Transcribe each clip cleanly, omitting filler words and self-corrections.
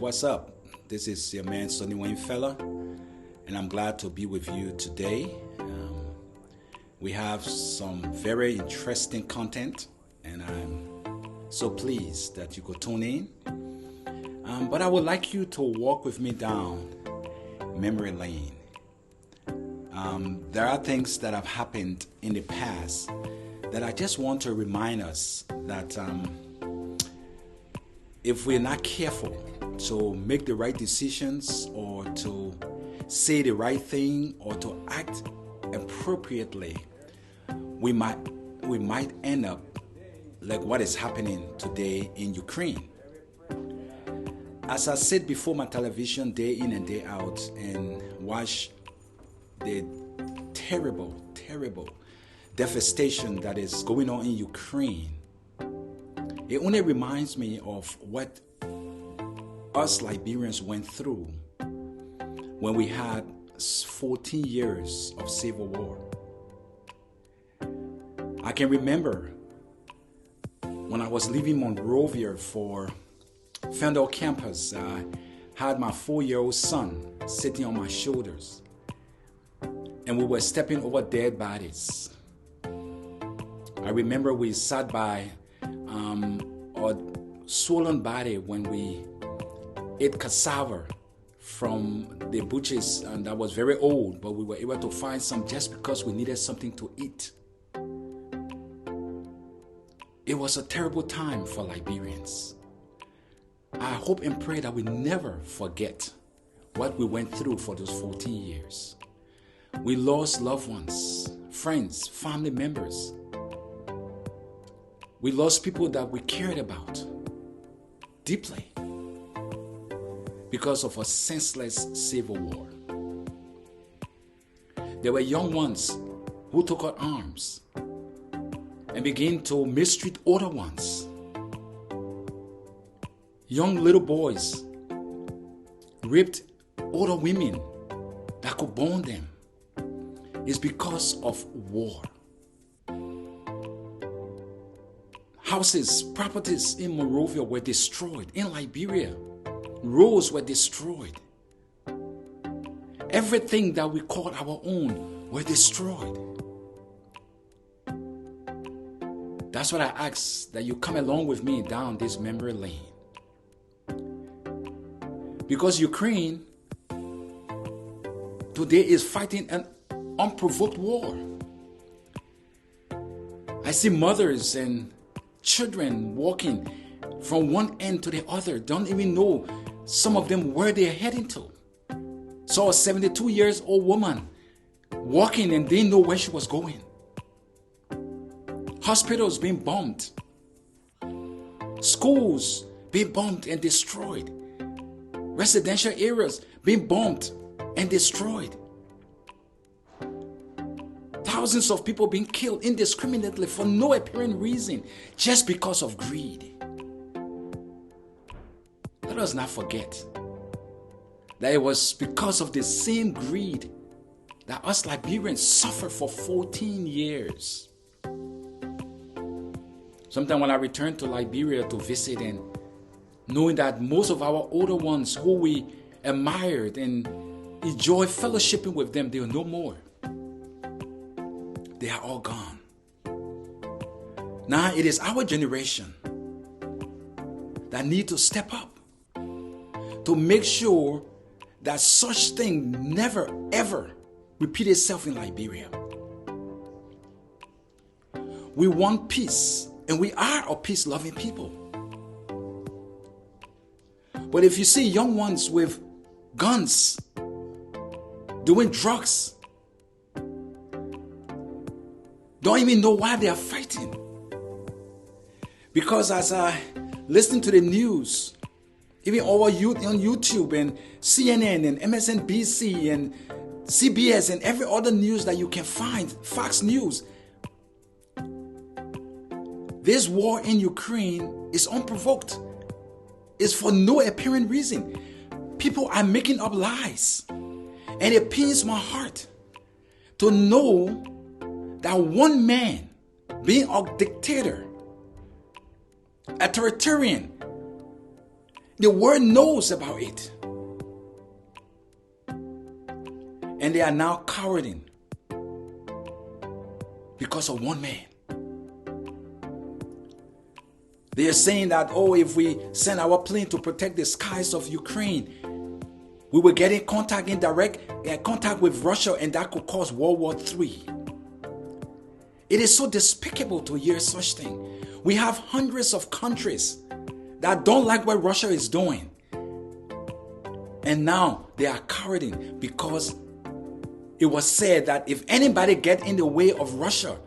what's up? This is your man Sonny Wayne Fella, and I'm glad to be with you today. We have some very interesting content, and I'm so pleased that you could tune in. But I would like you to walk with me down memory lane. There are things that have happened in the past that I just want to remind us that if we're not careful to make the right decisions or to say the right thing or to act appropriately, we might end up like what is happening today in Ukraine. As I sit before my television day in and day out and watch the terrible devastation that is going on in Ukraine, it only reminds me of what us Liberians went through when we had 14 years of civil war. I can remember when I was leaving Monrovia for Fendel campus, I had my 4-year-old son sitting on my shoulders, and we were stepping over dead bodies. I remember we sat by a swollen body when we ate cassava from the butchers, and that was very old, but we were able to find some just because we needed something to eat. It was a terrible time for Liberians. I hope and pray that we never forget what we went through for those 14 years. We lost loved ones, friends, family members. We lost people that we cared about deeply because of a senseless civil war. There were young ones who took out arms and began to mistreat older ones. Young little boys raped older women that could bond them. It's because of war. Houses, properties in Monrovia were destroyed. In Liberia, roads were destroyed. Everything that we called our own were destroyed. That's what I ask, that you come along with me down this memory lane. Because Ukraine today is fighting an unprovoked war. I see mothers and children walking from one end to the other, don't even know, some of them, where they're heading to. Saw a 72 years old woman walking and didn't know where she was going. Hospitals being bombed. Schools being bombed and destroyed. Residential areas being bombed and destroyed. Thousands of people being killed indiscriminately for no apparent reason, just because of greed. Let us not forget that it was because of the same greed that us Liberians suffered for 14 years. Sometimes when I return to Liberia to visit, and knowing that most of our older ones who we admired and enjoyed fellowshipping with them, they are no more. They are all gone. Now it is our generation that need to step up to make sure that such thing never ever repeat itself in Liberia. We want peace, and we are a peace-loving people. But if you see young ones with guns, doing drugs, don't even know why they are fighting. Because as I listen to the news, even over on YouTube and CNN and MSNBC and CBS and every other news that you can find, Fox News, this war in Ukraine is unprovoked. It's for no apparent reason. People are making up lies. And it pains my heart to know that one man, being a dictator, authoritarian, The world knows about it. And they are now cowering because of one man. They are saying that, oh, if we send our plane to protect the skies of Ukraine, we will get in direct contact with Russia, and that could cause World War III. It is so despicable to hear such thing. We have hundreds of countries that don't like what Russia is doing. And now they are cowering because it was said that if anybody get in the way of Russia,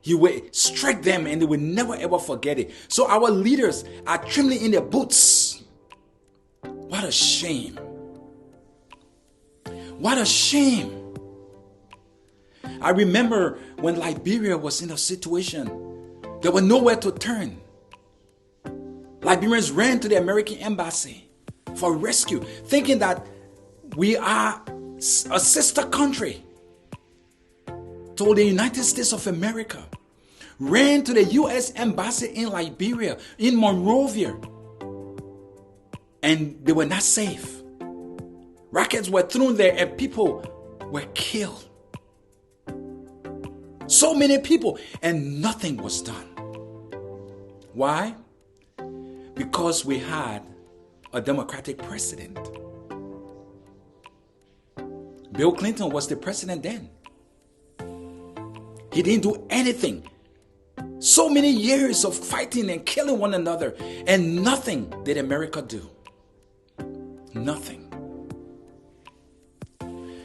he will strike them and they will never ever forget it. So our leaders are trembling in their boots. What a shame. What a shame. I remember when Liberia was in a situation, there was nowhere to turn. Liberians ran to the American embassy for rescue, thinking that we are a sister country to the United States of America. Ran to the U.S. embassy in Liberia, in Monrovia, and they were not safe. Rockets were thrown there and people were killed. So many people, and nothing was done. Why? Because we had a Democratic president. Bill Clinton was the president then. He didn't do anything. So many years of fighting and killing one another, and nothing did America do. Nothing.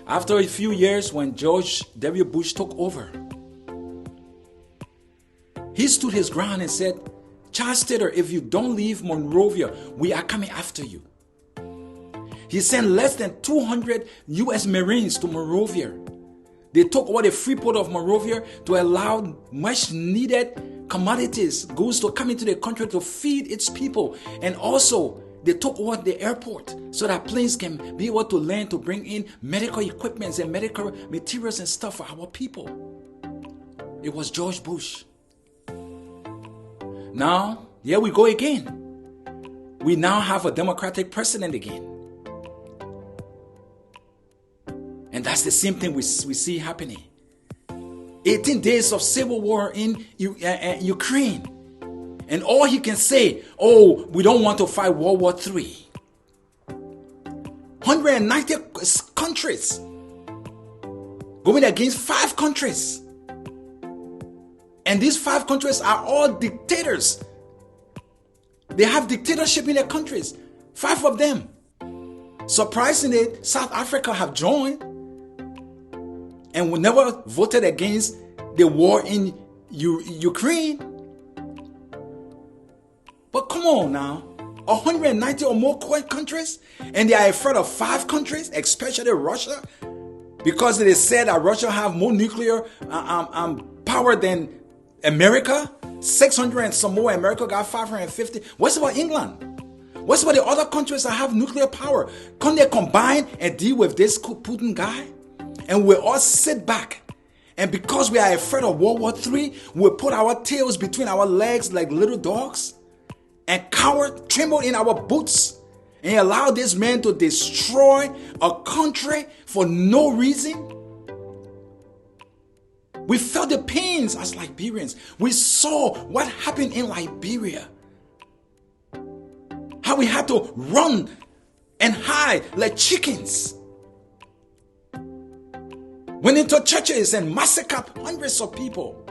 After a few years, when George W. Bush took over, he stood his ground and said, Charles Taylor, if you don't leave Monrovia, we are coming after you. He sent less than 200 U.S. Marines to Monrovia. They took over the free port of Monrovia to allow much needed commodities, goods to come into the country to feed its people. And also, they took over the airport so that planes can be able to land to bring in medical equipment and medical materials and stuff for our people. It was George Bush. Now, here we go again. We now have a Democratic president again. And that's the same thing we see happening. 18 days of civil war in Ukraine. And all he can say, oh, we don't want to fight World War III. 190 countries going against 5 countries. And these 5 countries are all dictators. They have dictatorship in their countries. 5 of them. Surprisingly, South Africa have joined and we never voted against the war in Ukraine. But come on now, 190 or more countries, and they are afraid of 5 countries, especially Russia, because they said that Russia have more nuclear power than America. 600 and some more. America got 550. What's about England? What's about the other countries that have nuclear power? Can't they combine and deal with this Putin guy? And we'll all sit back. And because we are afraid of World War III, we'll put our tails between our legs like little dogs and cower, tremble in our boots, and allow this man to destroy a country for no reason. We felt the pains as Liberians. We saw what happened in Liberia. How we had to run and hide like chickens. Went into churches and massacred hundreds of people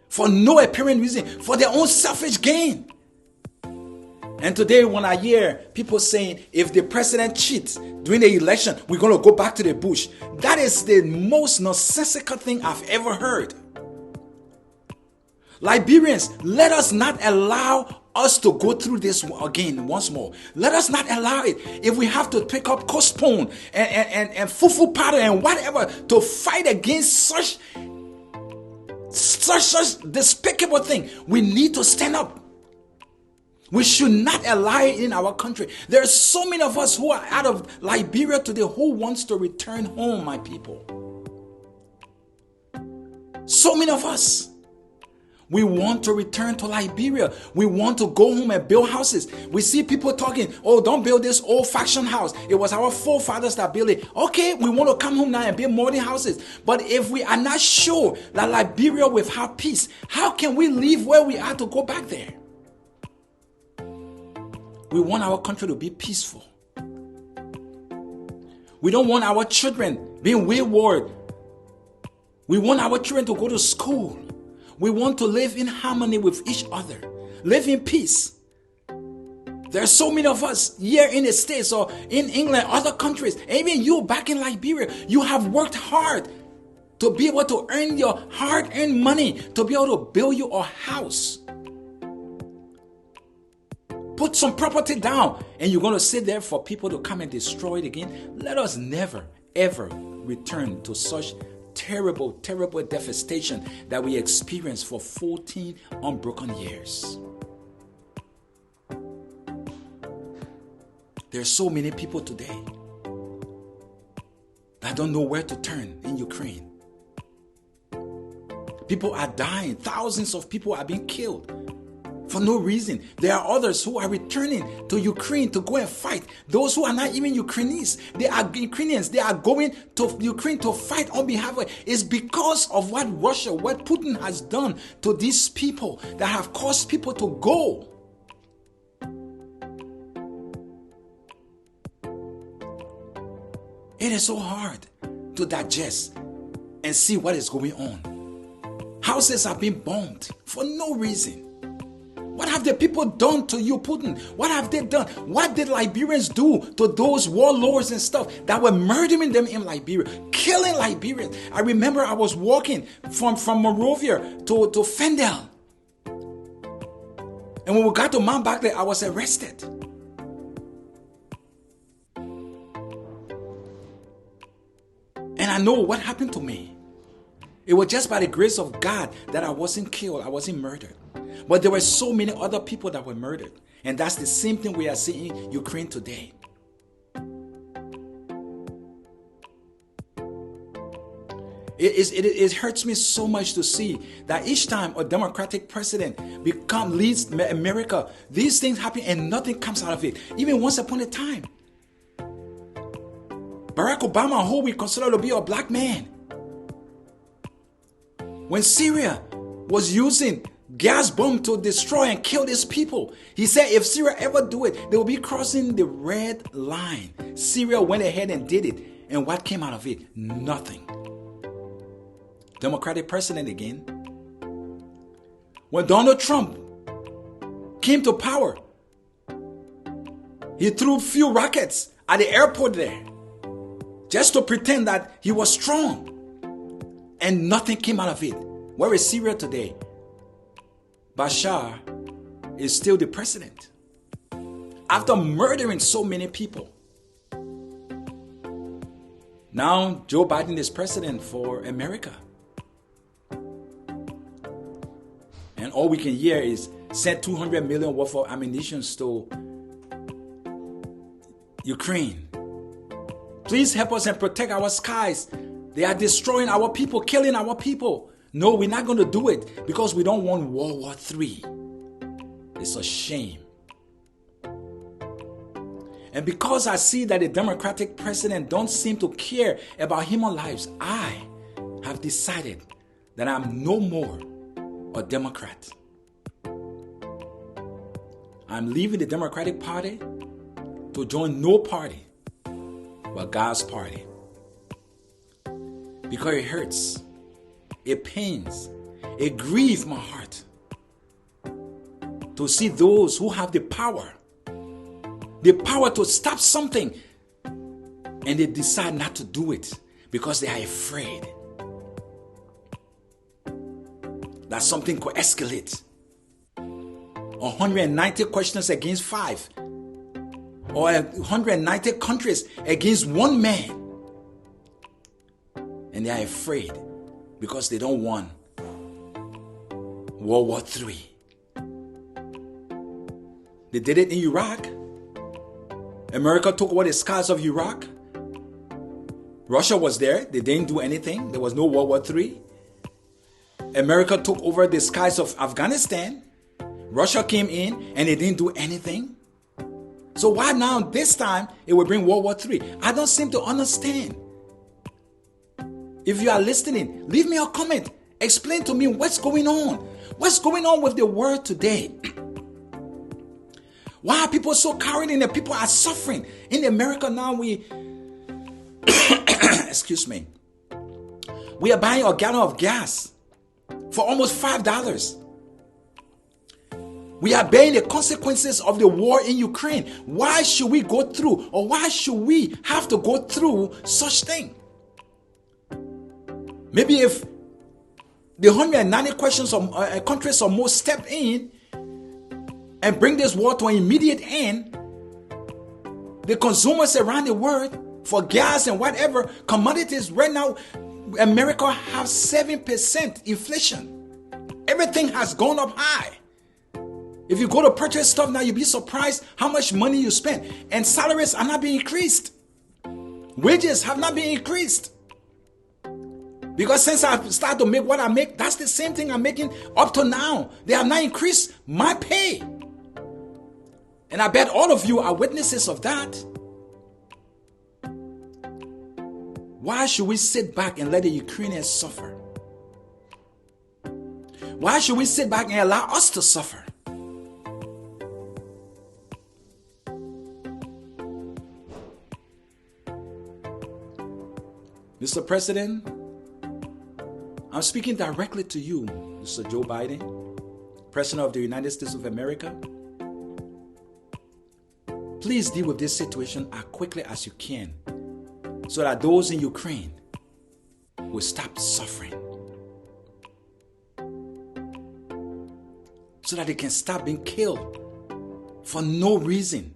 for no apparent reason, for their own selfish gain. And today when I hear people saying, if the president cheats during the election, we're going to go back to the bush. That is the most nonsensical thing I've ever heard. Liberians, let us not allow us to go through this again once more. Let us not allow it. If we have to pick up postpone and fufu powder and whatever to fight against such despicable thing, we need to stand up. We should not allow it in our country. There are so many of us who are out of Liberia today who wants to return home, my people. So many of us. We want to return to Liberia. We want to go home and build houses. We see people talking, oh, don't build this old-fashioned house. It was our forefathers that built it. Okay, we want to come home now and build modern houses. But if we are not sure that Liberia will have peace, how can we leave where we are to go back there? We want our country to be peaceful. We don't want our children being wayward. We want our children to go to school. We want to live in harmony with each other. Live in peace. There are so many of us here in the States or in England, other countries, even you back in Liberia, you have worked hard to be able to earn your hard-earned money, to be able to build you a house. Put some property down and you're going to sit there for people to come and destroy it again. Let us never, ever return to such terrible, terrible devastation that we experienced for 14 unbroken years. There are so many people today that don't know where to turn in Ukraine. People are dying. Thousands of people are being killed for no reason. There are others who are returning to Ukraine to go and fight. Those who are not even Ukrainians, they are Ukrainians. They are going to Ukraine to fight on behalf of it. It's because of what Putin has done to these people that have caused people to go. It is so hard to digest and see what is going on. Houses are being bombed for no reason. What have the people done to you, Putin? What have they done? What did Liberians do to those warlords and stuff that were murdering them in Liberia, killing Liberians? I remember I was walking from Monrovia to Fendel. And when we got to Mount Barclay, I was arrested. And I know what happened to me. It was just by the grace of God that I wasn't killed, I wasn't murdered. But there were so many other people that were murdered. And that's the same thing we are seeing in Ukraine today. It hurts me so much to see that each time a Democratic president leads America, these things happen and nothing comes out of it. Even once upon a time, Barack Obama, who we consider to be a black man, when Syria was using gas bomb to destroy and kill these people, he said if Syria ever do it, they will be crossing the red line. Syria went ahead and did it. And what came out of it? Nothing. Democratic president again. When Donald Trump came to power, he threw few rockets at the airport there just to pretend that he was strong. And nothing came out of it. Where is Syria today? Bashar is still the president after murdering so many people. Now Joe Biden is president for America. And all we can hear is send 200 million worth of ammunition to Ukraine. Please help us and protect our skies. They are destroying our people, killing our people. No, we're not going to do it because we don't want World War III. It's a shame. And because I see that the Democratic president don't seem to care about human lives, I have decided that I'm no more a Democrat. I'm leaving the Democratic Party to join no party but God's party. Because it hurts. It pains, it grieves my heart to see those who have the power to stop something, and they decide not to do it because they are afraid that something could escalate. 190 questions against 5, or 190 countries against one man, and they are afraid. Because they don't want World War III. They did it in Iraq. America took over the skies of Iraq. Russia was there. They didn't do anything. There was no World War III. America took over the skies of Afghanistan. Russia came in and it didn't do anything. So why now this time it will bring World War III? I don't seem to understand. If you are listening, leave me a comment. Explain to me what's going on. What's going on with the world today? Why are people so cowardly and the people are suffering? In America now excuse me, we are buying a gallon of gas for almost $5. We are bearing the consequences of the war in Ukraine. Why should we go through, or why should we have to go through such thing? Maybe if the 190 countries or more step in and bring this war to an immediate end, the consumers around the world for gas and whatever commodities right now, America has 7% inflation. Everything has gone up high. If you go to purchase stuff now, you'll be surprised how much money you spend. And salaries are not being increased. Wages have not been increased. Because since I started to make what I make, that's the same thing I'm making up to now. They have not increased my pay. And I bet all of you are witnesses of that. Why should we sit back and let the Ukrainians suffer? Why should we sit back and allow us to suffer? Mr. President, I'm speaking directly to you, Mr. Joe Biden, President of the United States of America. Please deal with this situation as quickly as you can so that those in Ukraine will stop suffering. So that they can stop being killed for no reason.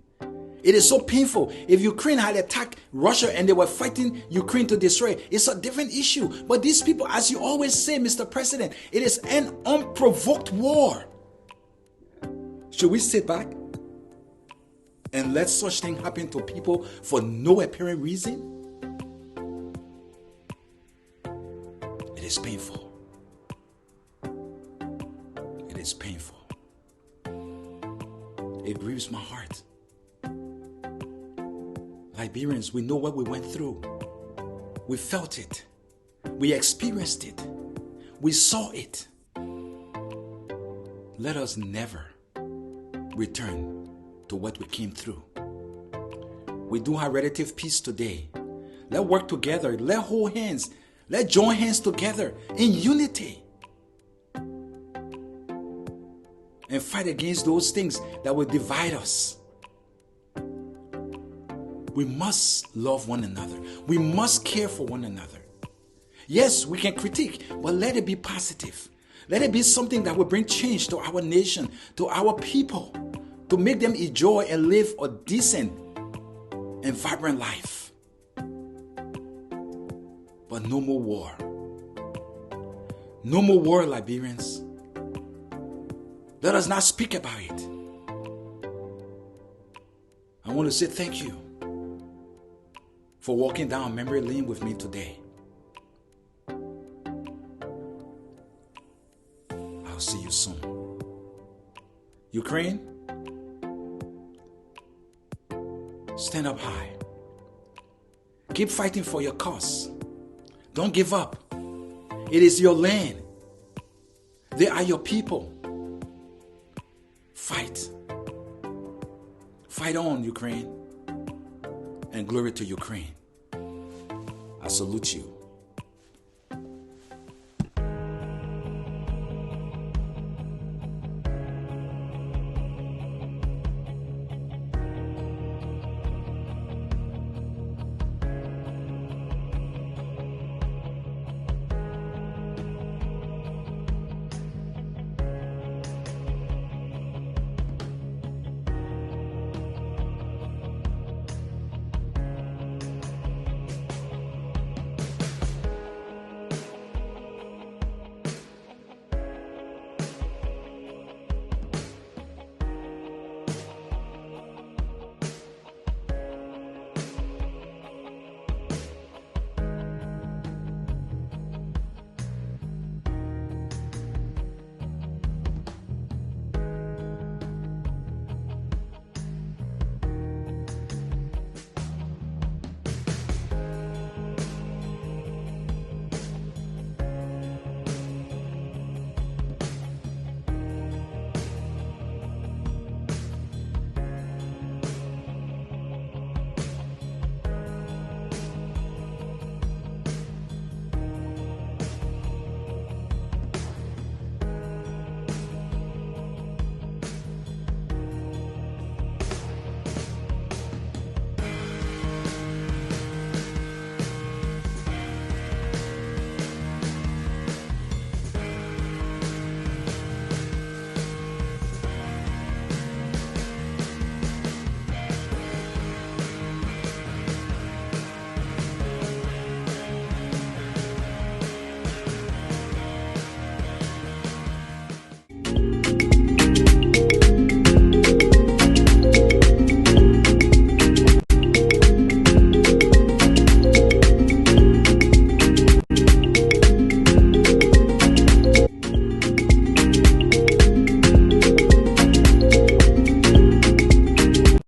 It is so painful. If Ukraine had attacked Russia and they were fighting Ukraine to destroy it, it's a different issue. But these people, as you always say, Mr. President, it is an unprovoked war. Should we sit back and let such thing happen to people for no apparent reason? It is painful. It is painful. It grieves my heart. Liberians, we know what we went through. We felt it. We experienced it. We saw it. Let us never return to what we came through. We do have relative peace today. Let's work together. Let's hold hands. Let's join hands together in unity and fight against those things that will divide us. We must love one another. We must care for one another. Yes, we can critique, but let it be positive. Let it be something that will bring change to our nation, to our people, to make them enjoy and live a decent and vibrant life. But no more war. No more war, Liberians. Let us not speak about it. I want to say thank you for walking down memory lane with me today. I'll see you soon. Ukraine, stand up high. Keep fighting for your cause. Don't give up. It is your land. They are your people. Fight. Fight on, Ukraine. And glory to Ukraine. I salute you.